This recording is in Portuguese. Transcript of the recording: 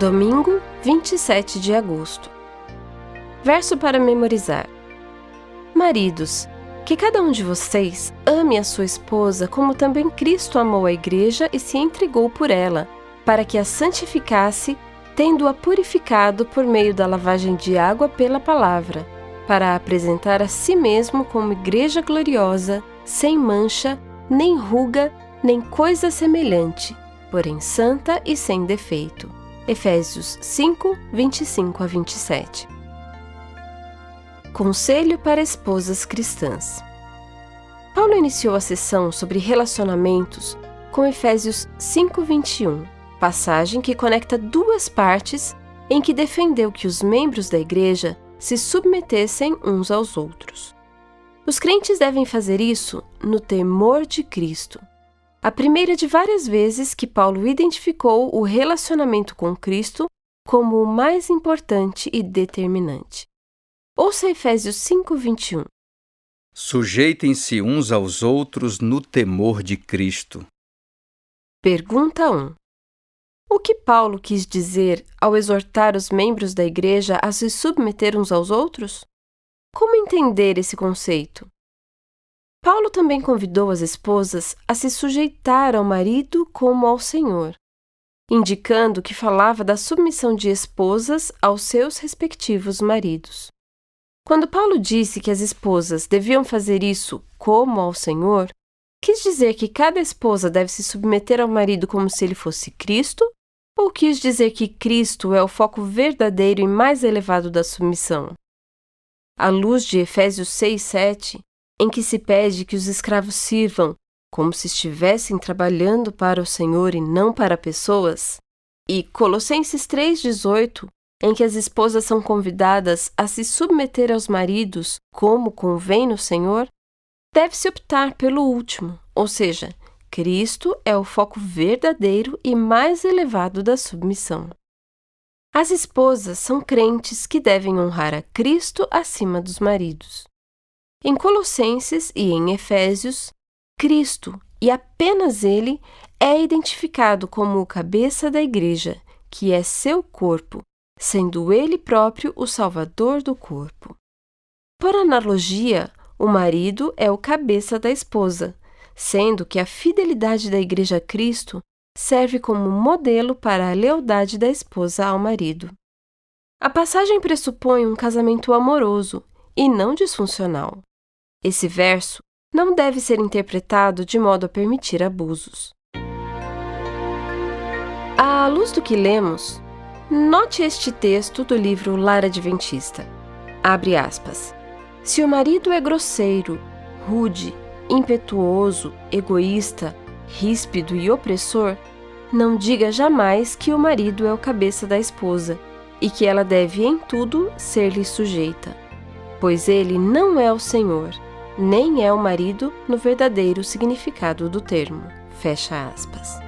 Domingo, 27 de agosto. Verso para memorizar. Maridos, que cada um de vocês ame a sua esposa como também Cristo amou a igreja e se entregou por ela, para que a santificasse, tendo-a purificado por meio da lavagem de água pela palavra, para a apresentar a si mesmo como igreja gloriosa, sem mancha, nem ruga, nem coisa semelhante, porém santa e sem defeito. Efésios 5, 25 a 27. Conselho para esposas cristãs. Paulo iniciou a sessão sobre relacionamentos com Efésios 5, 21, passagem que conecta duas partes em que defendeu que os membros da igreja se submetessem uns aos outros. Os crentes devem fazer isso no temor de Cristo. A primeira de várias vezes que Paulo identificou o relacionamento com Cristo como o mais importante e determinante. Ouça Efésios 5, 21. Sujeitem-se uns aos outros no temor de Cristo. Pergunta 1. O que Paulo quis dizer ao exortar os membros da igreja a se submeter uns aos outros? Como entender esse conceito? Paulo também convidou as esposas a se sujeitar ao marido como ao Senhor, indicando que falava da submissão de esposas aos seus respectivos maridos. Quando Paulo disse que as esposas deviam fazer isso como ao Senhor, quis dizer que cada esposa deve se submeter ao marido como se ele fosse Cristo, ou quis dizer que Cristo é o foco verdadeiro e mais elevado da submissão? À luz de Efésios 6, 7, em que se pede que os escravos sirvam como se estivessem trabalhando para o Senhor e não para pessoas, e Colossenses 3,18, em que as esposas são convidadas a se submeter aos maridos como convém no Senhor, deve-se optar pelo último, ou seja, Cristo é o foco verdadeiro e mais elevado da submissão. As esposas são crentes que devem honrar a Cristo acima dos maridos. Em Colossenses e em Efésios, Cristo, e apenas Ele, é identificado como o cabeça da igreja, que é seu corpo, sendo Ele próprio o Salvador do corpo. Por analogia, o marido é o cabeça da esposa, sendo que a fidelidade da igreja a Cristo serve como modelo para a lealdade da esposa ao marido. A passagem pressupõe um casamento amoroso e não disfuncional. Esse verso não deve ser interpretado de modo a permitir abusos. À luz do que lemos, note este texto do livro Lar Adventista. Abre aspas. Se o marido é grosseiro, rude, impetuoso, egoísta, ríspido e opressor, não diga jamais que o marido é o cabeça da esposa e que ela deve em tudo ser-lhe sujeita, pois ele não é o Senhor, nem é o marido no verdadeiro significado do termo. Fecha aspas.